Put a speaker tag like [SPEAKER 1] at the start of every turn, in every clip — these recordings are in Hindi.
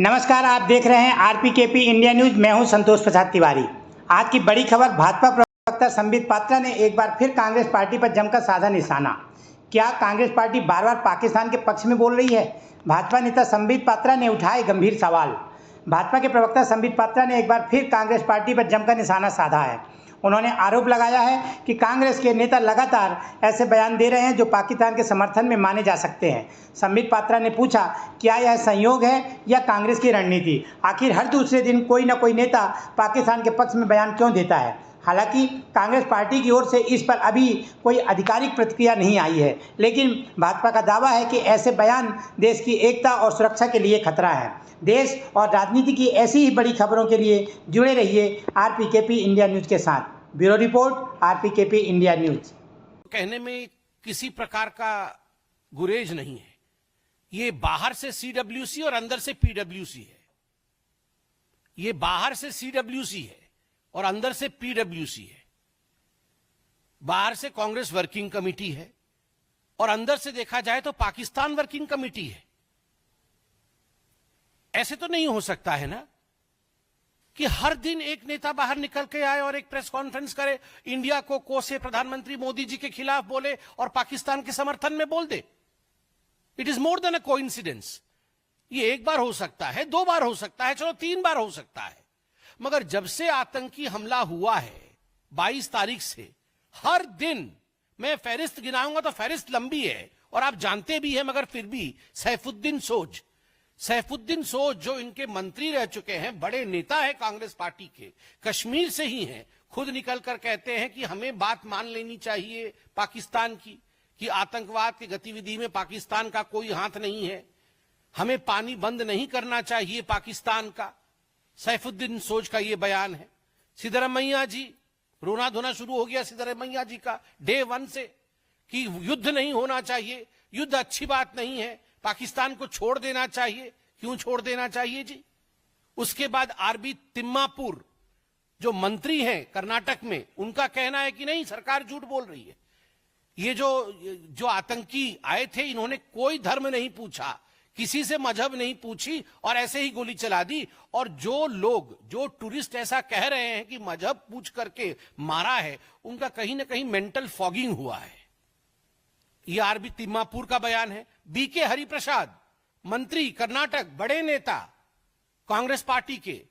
[SPEAKER 1] नमस्कार, आप देख रहे हैं आरपीकेपी इंडिया न्यूज। मैं हूं संतोष प्रसाद तिवारी। आज की बड़ी खबर, भाजपा प्रवक्ता संबित पात्रा ने एक बार फिर कांग्रेस पार्टी पर जमकर साधा निशाना। क्या कांग्रेस पार्टी बार बार पाकिस्तान के पक्ष में बोल रही है? भाजपा नेता संबित पात्रा ने उठाए गंभीर सवाल। भाजपा के प्रवक्ता संबित पात्रा ने एक बार फिर कांग्रेस पार्टी पर जमकर निशाना साधा है। उन्होंने आरोप लगाया है कि कांग्रेस के नेता लगातार ऐसे बयान दे रहे हैं जो पाकिस्तान के समर्थन में माने जा सकते हैं। संबित पात्रा ने पूछा, क्या यह संयोग है या कांग्रेस की रणनीति? आखिर हर दूसरे दिन कोई न कोई नेता पाकिस्तान के पक्ष में बयान क्यों देता है? हालांकि कांग्रेस पार्टी की ओर से इस पर अभी कोई आधिकारिक प्रतिक्रिया नहीं आई है, लेकिन भाजपा का दावा है कि ऐसे बयान देश की एकता और सुरक्षा के लिए खतरा है। देश और राजनीति की ऐसी ही बड़ी खबरों के लिए जुड़े रहिए आरपीकेपी इंडिया न्यूज के साथ। Bureau report, RPKP India news.
[SPEAKER 2] कहने में किसी प्रकार का गुरेज नहीं है। ये बाहर से सीडब्ल्यूसी और अंदर से पीडब्ल्यूसी है। ये बाहर से सीडब्ल्यूसी है और अंदर से पीडब्ल्यूसी है। बाहर से कांग्रेस वर्किंग कमेटी है और अंदर से देखा जाए तो पाकिस्तान वर्किंग कमेटी है। ऐसे तो नहीं हो सकता है ना कि हर दिन एक नेता बाहर निकल के आए और एक प्रेस कॉन्फ्रेंस करे, इंडिया को कोसे, प्रधानमंत्री मोदी जी के खिलाफ बोले और पाकिस्तान के समर्थन में बोल दे। It is more than a coincidence. ये एक बार हो सकता है, दो बार हो सकता है, चलो 3 बार हो सकता है, मगर जब से आतंकी हमला हुआ है 22 तारीख से, हर दिन मैं फहरिस्त गिनाऊंगा तो फहरिस्त लंबी है और आप जानते भी हैं, मगर फिर भी सैफुद्दीन सोज जो इनके मंत्री रह चुके हैं, बड़े नेता है कांग्रेस पार्टी के, कश्मीर से ही हैं, खुद निकलकर कहते हैं कि हमें बात मान लेनी चाहिए पाकिस्तान की कि आतंकवाद की गतिविधि में पाकिस्तान का कोई हाथ नहीं है, हमें पानी बंद नहीं करना चाहिए पाकिस्तान का। सैफुद्दीन सोज का यह बयान है। सिद्धरमैया जी, रोना धोना शुरू हो गया सिद्धरमैया जी का डे 1 से कि युद्ध नहीं होना चाहिए, युद्ध अच्छी बात नहीं है, पाकिस्तान को छोड़ देना चाहिए। क्यों छोड़ देना चाहिए जी? उसके बाद आरबी तिम्मापुर जो मंत्री हैं कर्नाटक में, उनका कहना है कि नहीं, सरकार झूठ बोल रही है। ये जो आतंकी आए थे, इन्होंने कोई धर्म नहीं पूछा, किसी से मजहब नहीं पूछी और ऐसे ही गोली चला दी। और जो टूरिस्ट ऐसा कह रहे हैं कि मजहब पूछ करके मारा है, उनका कहीं ना कहीं मेंटल फॉगिंग हुआ है। यह आरबी तिम्मापुर का बयान है। बीके हरिप्रसाद, मंत्री कर्नाटक, बड़े नेता कांग्रेस पार्टी के,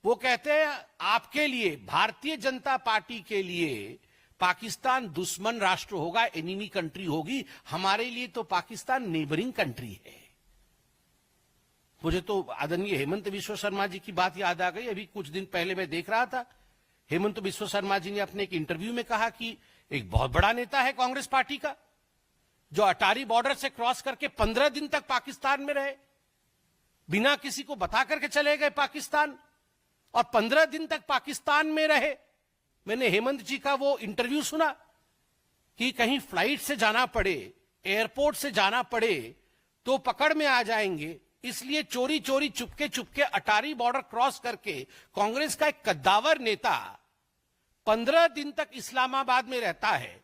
[SPEAKER 2] वो कहते हैं आपके लिए, भारतीय जनता पार्टी के लिए पाकिस्तान दुश्मन राष्ट्र होगा, एनिमी कंट्री होगी, हमारे लिए तो पाकिस्तान नेबरिंग कंट्री है। मुझे तो आदरणीय हेमंत बिस्वा शर्मा जी की बात याद आ गई। अभी कुछ दिन पहले मैं देख रहा था, हेमंत बिस्वा शर्मा जी ने अपने एक इंटरव्यू में कहा कि एक बहुत बड़ा नेता है कांग्रेस पार्टी का, जो अटारी बॉर्डर से क्रॉस करके 15 दिन तक पाकिस्तान में रहे, बिना किसी को बता करके चले गए पाकिस्तान, और 15 दिन तक पाकिस्तान में रहे। मैंने हेमंत जी का वो इंटरव्यू सुना कि कहीं फ्लाइट से जाना पड़े, एयरपोर्ट से जाना पड़े तो पकड़ में आ जाएंगे, इसलिए चोरी चोरी चुपके अटारी बॉर्डर क्रॉस करके कांग्रेस का एक कद्दावर नेता 15 दिन तक इस्लामाबाद में रहता है।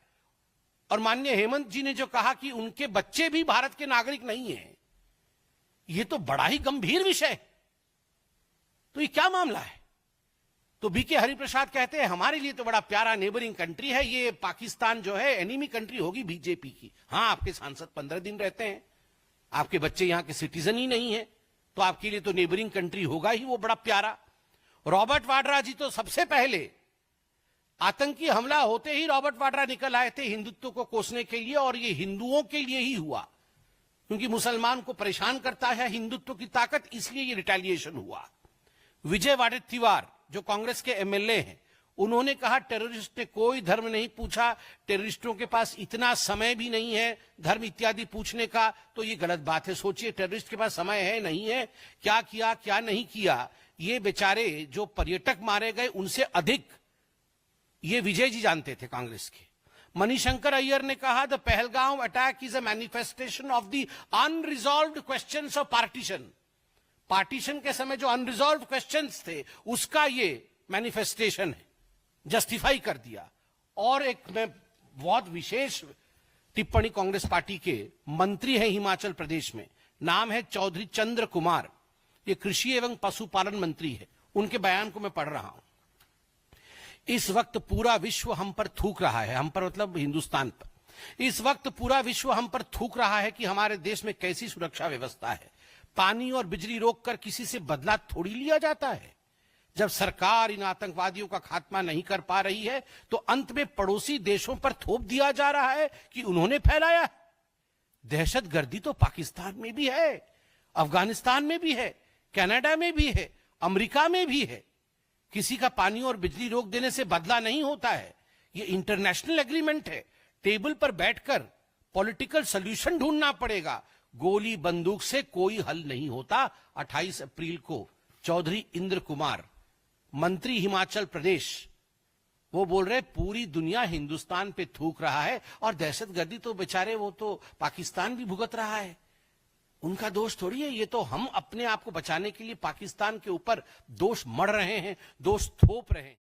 [SPEAKER 2] और माननीय हेमंत जी ने जो कहा कि उनके बच्चे भी भारत के नागरिक नहीं हैं, यह तो बड़ा ही गंभीर विषय है। तो ये क्या मामला है? तो बीके हरिप्रसाद कहते हैं हमारे लिए तो बड़ा प्यारा नेबरिंग कंट्री है, ये पाकिस्तान जो है एनिमी कंट्री होगी बीजेपी की। हां, आपके सांसद 15 दिन रहते हैं, आपके बच्चे यहां के सिटीजन ही नहीं है, तो आपके लिए तो नेबरिंग कंट्री होगा ही वो बड़ा प्यारा। रॉबर्ट वाड्रा जी तो सबसे पहले आतंकी हमला होते ही रॉबर्ट वाड्रा निकल आए थे हिंदुत्व को कोसने के लिए, और ये हिंदुओं के लिए ही हुआ, क्योंकि मुसलमान को परेशान करता है हिंदुत्व की ताकत, इसलिए ये रिटेलिएशन हुआ। विजय वाडेत्तिवार जो कांग्रेस के एमएलए हैं, उन्होंने कहा टेररिस्ट ने कोई धर्म नहीं पूछा, टेररिस्टों के पास इतना समय भी नहीं है धर्म इत्यादि पूछने का, तो ये गलत बात है। सोचिए, टेररिस्ट के पास समय है नहीं है, क्या किया क्या नहीं किया, ये बेचारे जो पर्यटक मारे गए उनसे अधिक ये विजय जी जानते थे कांग्रेस के। मणिशंकर अय्यर ने कहा the Pahalgam attack is a manifestation of the unresolved questions of partition. Partition के समय जो अनरिजॉल्व्ड क्वेश्चंस थे उसका ये मैनिफेस्टेशन है, जस्टिफाई कर दिया। और एक मैं बहुत विशेष टिप्पणी कांग्रेस पार्टी के मंत्री हैं हिमाचल प्रदेश में, नाम है चौधरी चंद्र कुमार। ये कृषि एवं पशुपालन मंत्री है, उनके बयान को मैं पढ़ रहा हूं। इस वक्त पूरा विश्व हम पर थूक रहा है, हम पर मतलब हिंदुस्तान पर। इस वक्त पूरा विश्व हम पर थूक रहा है कि हमारे देश में कैसी सुरक्षा व्यवस्था है। पानी और बिजली रोककर किसी से बदला थोड़ी लिया जाता है। जब सरकार इन आतंकवादियों का खात्मा नहीं कर पा रही है तो अंत में पड़ोसी देशों पर थोप दिया जा रहा है कि उन्होंने फैलाया है। दहशतगर्दी तो पाकिस्तान में भी है, अफगानिस्तान में भी है, कनाडा में भी है, अमेरिका में भी है। किसी का पानी और बिजली रोक देने से बदला नहीं होता है। ये इंटरनेशनल एग्रीमेंट है। टेबल पर बैठकर पॉलिटिकल सॉल्यूशन ढूंढना पड़ेगा। गोली बंदूक से कोई हल नहीं होता। 28 अप्रैल को चौधरी इंद्र कुमार, मंत्री हिमाचल प्रदेश, वो बोल रहे पूरी दुनिया हिंदुस्तान पे थूक रहा है और दहशतगर्दी तो बेचारे वो तो पाकिस्तान भी भुगत रहा है। उनका दोष थोड़ी है, ये तो हम अपने आप को बचाने के लिए पाकिस्तान के ऊपर दोष मढ़ रहे हैं, दोष थोप रहे हैं।